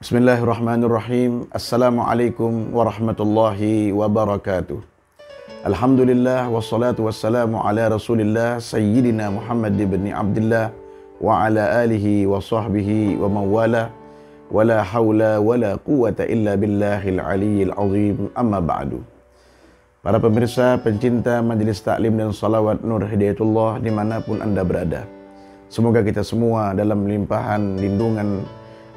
Bismillahirrahmanirrahim. Assalamualaikum warahmatullahi wabarakatuh. Alhamdulillah wassalatu wassalamu ala Rasulillah Sayyidina Muhammad ibn Abdullah wa ala alihi wa sahbihi wa mawala wa la hawla wa la quwata illa billahil aliyyil azim. Amma ba'du. Para pemirsa, pencinta Majelis Taklim dan Salawat Nur Hidayatullah dimanapun Anda berada, semoga kita semua dalam limpahan lindungan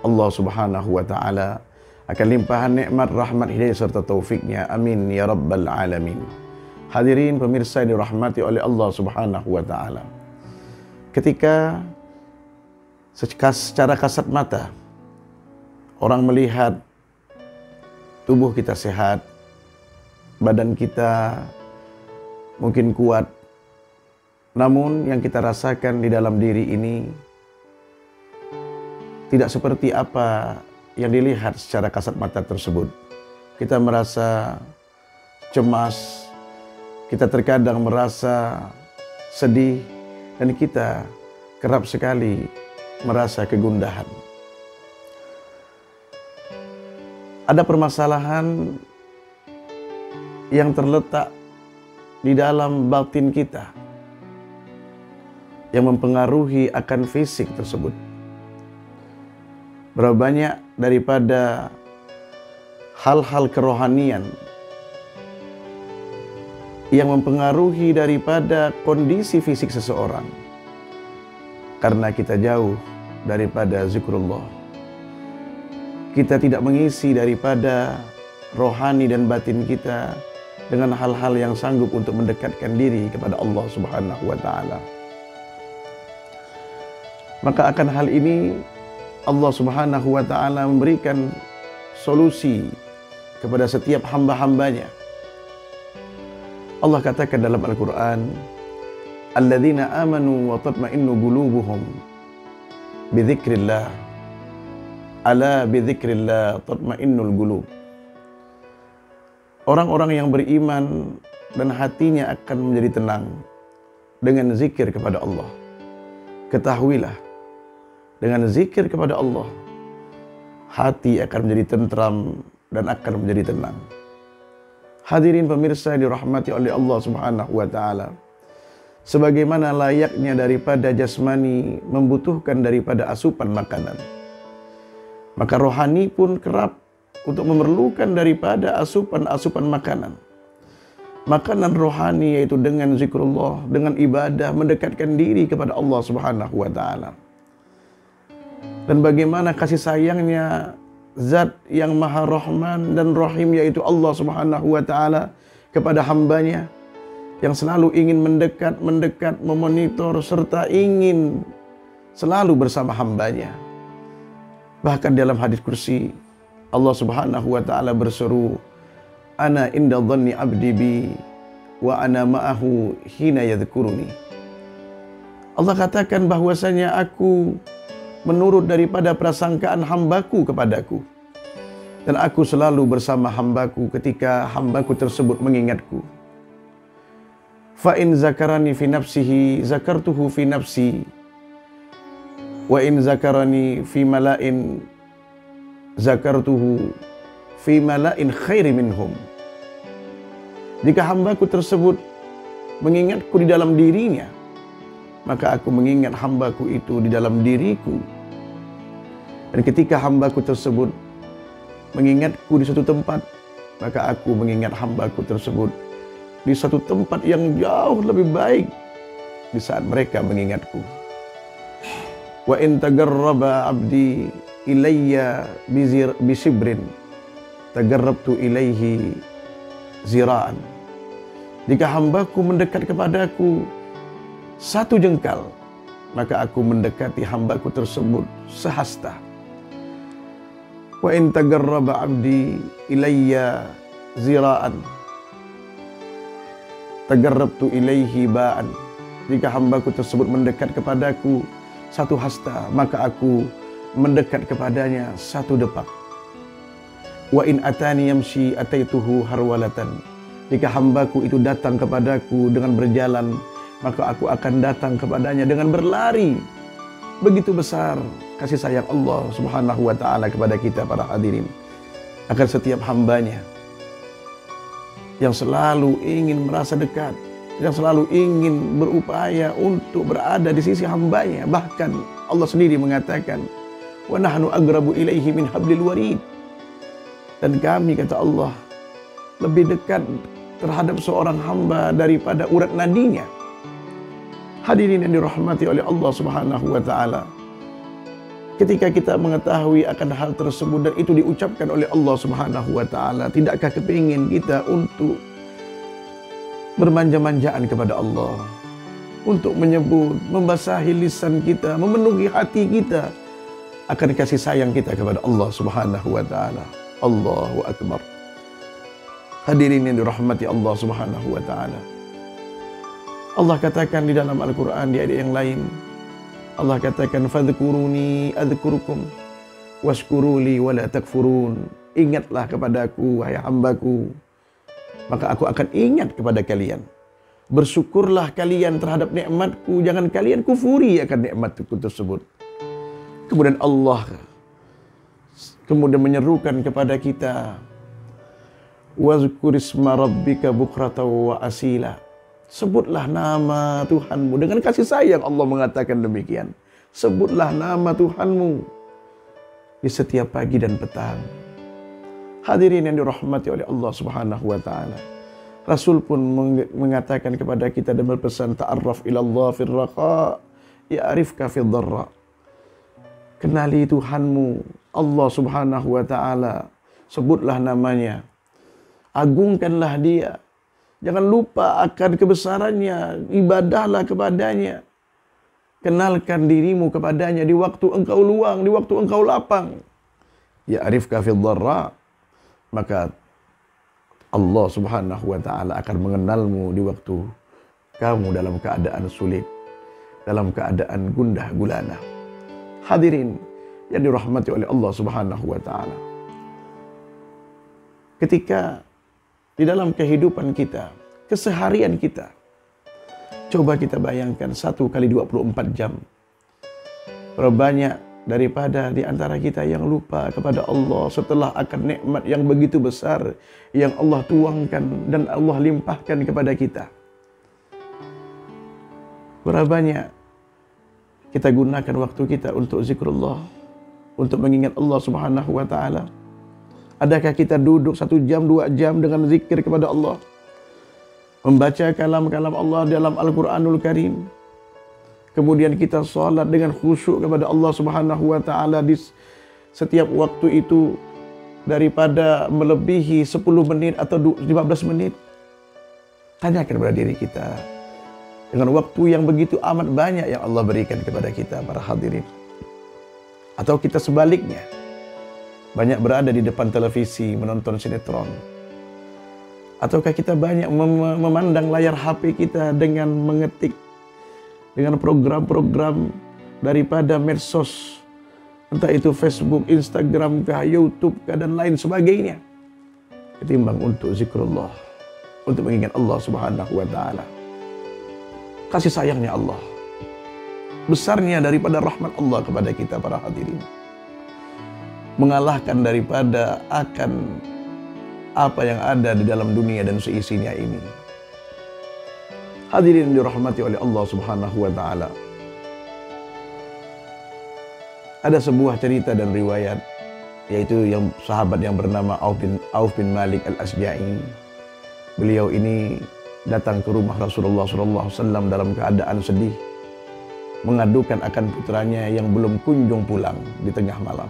Allah Subhanahu wa Ta'ala, akan limpahan nikmat, rahmat, hidayah serta taufiknya. Amin ya rabbal alamin. Hadirin pemirsa yang dirahmati oleh Allah Subhanahu wa Ta'ala, ketika secara kasat mata orang melihat tubuh kita sehat, badan kita mungkin kuat, namun yang kita rasakan di dalam diri ini tidak seperti apa yang dilihat secara kasat mata tersebut. Kita merasa cemas, kita terkadang merasa sedih, dan kita kerap sekali merasa kegundahan. Ada permasalahan yang terletak di dalam batin kita yang mempengaruhi akan fisik tersebut. Berapa banyak daripada hal-hal kerohanian yang mempengaruhi daripada kondisi fisik seseorang karena kita jauh daripada zikrullah. Kita tidak mengisi daripada rohani dan batin kita dengan hal-hal yang sanggup untuk mendekatkan diri kepada Allah Subhanahu wa Ta'ala. Maka akan hal ini Allah Subhanahu wa Ta'ala memberikan solusi kepada setiap hamba-hambanya. Allah katakan dalam Al-Quran, alladzina amanu wa tatma'innu qulubuhum bidzikrillah, ala bidzikrillah tatma'innul qulub. Orang-orang yang beriman dan hatinya akan menjadi tenang dengan zikir kepada Allah. Ketahuilah, dengan zikir kepada Allah, hati akan menjadi tentram dan akan menjadi tenang. Hadirin pemirsa yang dirahmati oleh Allah Subhanahu wa Ta'ala, sebagaimana layaknya daripada jasmani membutuhkan daripada asupan makanan, maka rohani pun kerap untuk memerlukan daripada asupan-asupan makanan. Makanan rohani yaitu dengan zikrullah, dengan ibadah, mendekatkan diri kepada Allah Subhanahu wa Ta'ala. Dan bagaimana kasih sayangnya Zat yang Maha Rahman dan Rahim, yaitu Allah Subhanahu wa Ta'ala, kepada hambanya yang selalu ingin mendekat, memonitor, serta ingin selalu bersama hambanya. Bahkan dalam hadis kursi, Allah Subhanahu wa Ta'ala berseru, ana inda dhanni abdi bi wa ana ma'ahu hina yadhkuruni. Allah katakan bahwasanya aku menurut daripada prasangkaan hambaku kepadaku, dan aku selalu bersama hambaku ketika hambaku tersebut mengingatku. Fa in zakarani fi nafsihi zakartuhu fi nafsi, wa in zakarani fi mala'in zakartuhu fi mala'in khairi minhum. Jika hambaku tersebut mengingatku di dalam dirinya, maka aku mengingat hambaku itu di dalam diriku. Dan ketika hambaku tersebut mengingatku di suatu tempat, maka aku mengingat hambaku tersebut di suatu tempat yang jauh lebih baik di saat mereka mengingatku. Wa in tagarraba abdi ilayya bisibrin tagarrabtu ilaihi zira'an. Jika hambaku mendekat kepadaku satu jengkal, maka aku mendekati hambaku tersebut sehasta. Wa in tagarraba abdi ilayya zira'an tagarrabtu ilaihi ba'an. Jika hambaku tersebut mendekat kepadaku satu hasta, maka aku mendekat kepadanya satu depak. Wa in atani yamshi ataituhu harwalatan. Jika hambaku itu datang kepadaku dengan berjalan, maka aku akan datang kepadanya dengan berlari. Begitu besar kasih sayang Allah Subhanahu wa taala kepada kita para hadirin, akan setiap hambanya yang selalu ingin merasa dekat, yang selalu ingin berupaya untuk berada di sisi hambanya. Bahkan Allah sendiri mengatakan, wa nahnu aqrabu ilaihi min hablil warid. Dan kami, kata Allah, lebih dekat terhadap seorang hamba daripada urat nadinya. Hadirin yang dirahmati oleh Allah Subhanahu wa taala, ketika kita mengetahui akan hal tersebut dan itu diucapkan oleh Allah Subhanahu wa taala, tidakkah kepingin kita untuk bermanja-manjaan kepada Allah, untuk menyebut, membasahi lisan kita, memenuhi hati kita akan kasih sayang kita kepada Allah Subhanahu wa taala. Allahu akbar. Hadirin yang dirahmati Allah Subhanahu wa taala, Allah katakan di dalam Al-Qur'an di ayat yang lain, Allah katakan, fadhkuruni adzkurukum washkuruli wala takfurun. Ingatlah kepadaku wahai hambaku, maka aku akan ingat kepada kalian. Bersyukurlah kalian terhadap nikmatku, jangan kalian kufuri akan nikmatku tersebut. Kemudian Allah kemudian menyerukan kepada kita, wazkurisma rabbika bukratan wa asila. Sebutlah nama Tuhanmu dengan kasih sayang. Allah mengatakan demikian. Sebutlah nama Tuhanmu di setiap pagi dan petang. Hadirin yang dirahmati oleh Allah Subhanahu wa taala, Rasul pun mengatakan kepada kita dan berpesan, ta'arraf ilallah fil raqa ya'rifka fil dharra. Kenali Tuhanmu Allah Subhanahu wa taala, sebutlah namanya, agungkanlah Dia, jangan lupa akan kebesarannya, ibadahlah kepadanya. Kenalkan dirimu kepadanya di waktu engkau luang, di waktu engkau lapang. Ya'rifka fil dharra, maka Allah Subhanahu wa taala akan mengenalmu di waktu kamu dalam keadaan sulit, dalam keadaan gundah gulana. Hadirin yang dirahmati oleh Allah Subhanahu wa taala, ketika di dalam kehidupan kita, keseharian kita, coba kita bayangkan 1 kali 24 jam. Berapa banyak daripada di antara kita yang lupa kepada Allah setelah akan nikmat yang begitu besar yang Allah tuangkan dan Allah limpahkan kepada kita. Berapa banyak kita gunakan waktu kita untuk zikrullah, untuk mengingat Allah Subhanahu wa taala. Adakah kita duduk 1 jam, 2 jam dengan zikir kepada Allah, membaca kalam-kalam Allah dalam Al-Quranul Karim, kemudian kita salat dengan khusyuk kepada Allah Subhanahu wa taala di setiap waktu itu, daripada melebihi 10 menit atau 15 menit? Tanyakan kepada diri kita, dengan waktu yang begitu amat banyak yang Allah berikan kepada kita para hadirin. Atau kita sebaliknya, banyak berada di depan televisi menonton sinetron? Ataukah kita banyak memandang layar HP kita dengan mengetik dengan program-program daripada medsos, entah itu Facebook, Instagram, YouTube, dan lain sebagainya, ketimbang untuk zikrullah, untuk mengingat Allah Subhanahu wa taala. Kasih sayangnya Allah, besarnya daripada rahmat Allah kepada kita para hadirin, mengalahkan daripada akan apa yang ada di dalam dunia dan seisinya ini. Hadirin dirahmati oleh Allah Subhanahu wa taala, ada sebuah cerita dan riwayat, yaitu yang sahabat yang bernama Auf bin Malik al-Asja'i. Beliau ini datang ke rumah Rasulullah SAW dalam keadaan sedih, mengadukan akan putranya yang belum kunjung pulang di tengah malam.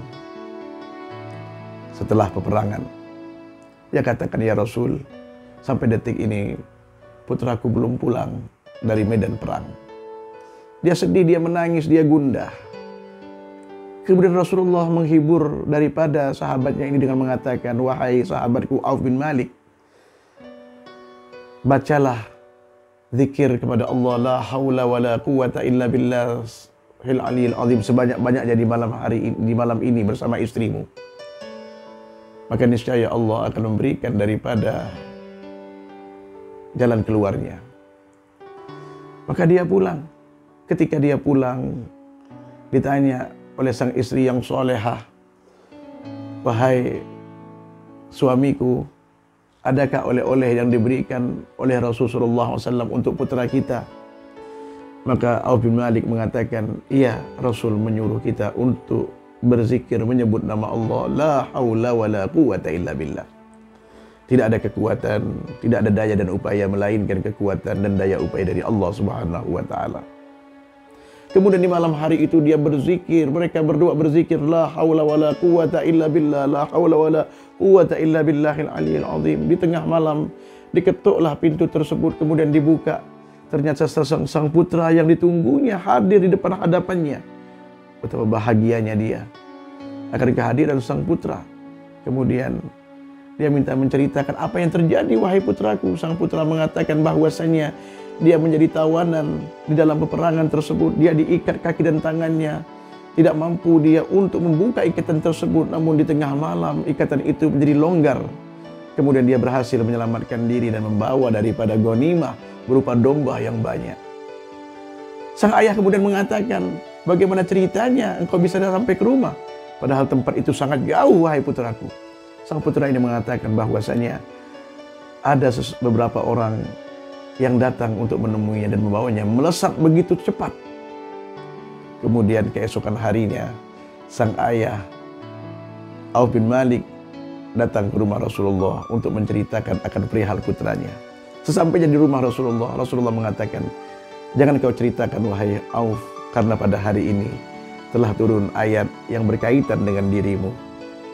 Setelah peperangan, dia katakan, ya Rasul, sampai detik ini putraku belum pulang dari medan perang. Dia sedih, dia menangis, dia gundah. Kemudian Rasulullah menghibur daripada sahabatnya ini dengan mengatakan, wahai sahabatku Auf bin Malik, bacalah zikir kepada Allah, la haula wa la quwata illa billahil aliyil azim, sebanyak-banyaknya di malam ini bersama istrimu. Maka niscaya Allah akan memberikan daripada jalan keluarnya. Maka dia pulang. Ketika dia pulang, ditanya, oleh sang istri yang solehah, "Wahai suamiku, adakah oleh-oleh yang diberikan oleh Rasulullah SAW untuk putra kita?" Maka Auf bin Malik mengatakan, "Iya, Rasul menyuruh kita untuk berzikir menyebut nama Allah, la haula wa la quwata illa billah." Tidak ada kekuatan, tidak ada daya dan upaya melainkan kekuatan dan daya upaya dari Allah Subhanahu wa taala. Kemudian di malam hari itu dia berzikir, mereka berdua berzikir, la haula wa la quwata illa billah, la haula wa la quwata illa billahil aliyil azim. Di tengah malam diketuklah pintu tersebut, kemudian dibuka. Ternyata sang putra yang ditunggunya hadir di depan hadapannya. Betapa bahagianya dia akan kehadiran sang putra. Kemudian dia minta menceritakan apa yang terjadi, "Wahai putraku." Sang putra mengatakan bahwasanya dia menjadi tawanan di dalam peperangan tersebut. Dia diikat kaki dan tangannya. Tidak mampu dia untuk membuka ikatan tersebut. Namun di tengah malam ikatan itu menjadi longgar. Kemudian dia berhasil menyelamatkan diri dan membawa daripada ghanimah berupa domba yang banyak. Sang ayah kemudian mengatakan, "Bagaimana ceritanya engkau bisa sampai ke rumah? Padahal tempat itu sangat jauh, wahai putraku." Sang putra ini mengatakan bahwasanya ada beberapa orang yang datang untuk menemuinya dan membawanya melesat begitu cepat. Kemudian keesokan harinya, sang ayah Auf bin Malik datang ke rumah Rasulullah untuk menceritakan akan perihal putranya. Sesampainya di rumah Rasulullah, Rasulullah mengatakan, "Jangan kau ceritakan wahai Auf, karena pada hari ini telah turun ayat yang berkaitan dengan dirimu,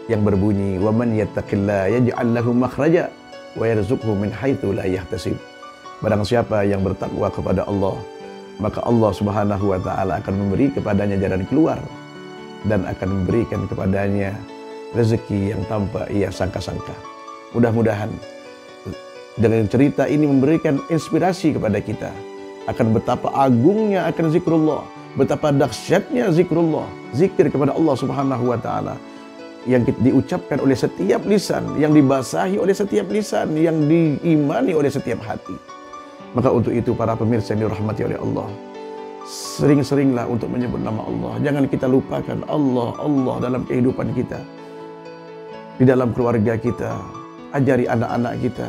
yang berbunyi, wa man yattaqillaha yaj'al lahu makhraja wa yarzuqhu min haitsu la yahtasib." Barang siapa yang bertakwa kepada Allah, maka Allah Subhanahu wa taala akan memberi kepadanya jalan keluar dan akan memberikan kepadanya rezeki yang tanpa ia sangka-sangka. Mudah-mudahan dengan cerita ini memberikan inspirasi kepada kita akan betapa agungnya akan zikrullah, betapa dahsyatnya zikrullah, zikir kepada Allah Subhanahu wa taala yang diucapkan oleh setiap lisan, yang dibasahi oleh setiap lisan, yang diimani oleh setiap hati. Maka untuk itu para pemirsa yang dirahmati oleh Allah, sering-seringlah untuk menyebut nama Allah. Jangan kita lupakan Allah dalam kehidupan kita, di dalam keluarga kita. Ajari anak-anak kita,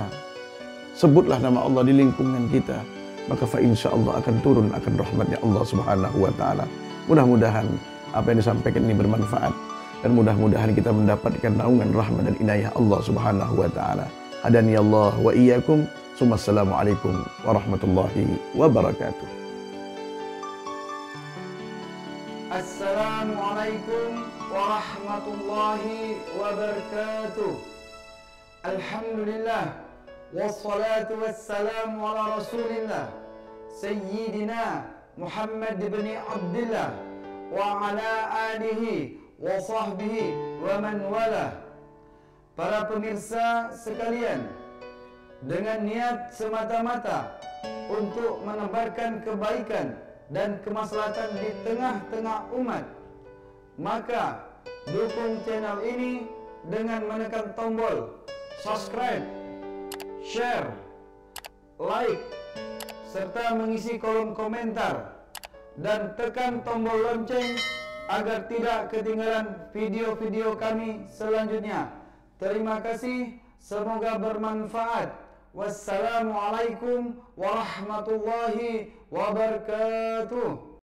sebutlah nama Allah di lingkungan kita, maka fa insyaallah akan turun akan rahmatnya Allah Subhanahu wa taala. Mudah-mudahan apa yang disampaikan ini bermanfaat, dan mudah-mudahan kita mendapatkan naungan rahmat dan inayah Allah Subhanahu wa taala. Hadani Allah wa iyyakum. Assalamualaikum warahmatullahi wabarakatuh. Assalamualaikum warahmatullahi wabarakatuh. Alhamdulillah wassalatu wassalamu ala Rasulillah Sayyidina Muhammad bin Abdullah wa ala alihi wa sahbihi wa man wala. Para pemirsa sekalian, dengan niat semata-mata untuk menebarkan kebaikan dan kemaslahatan di tengah-tengah umat, maka dukung channel ini dengan menekan tombol subscribe, share, like, serta mengisi kolom komentar, dan tekan tombol lonceng agar tidak ketinggalan video-video kami selanjutnya. Terima kasih, semoga bermanfaat. Wassalamualaikum warahmatullahi wabarakatuh.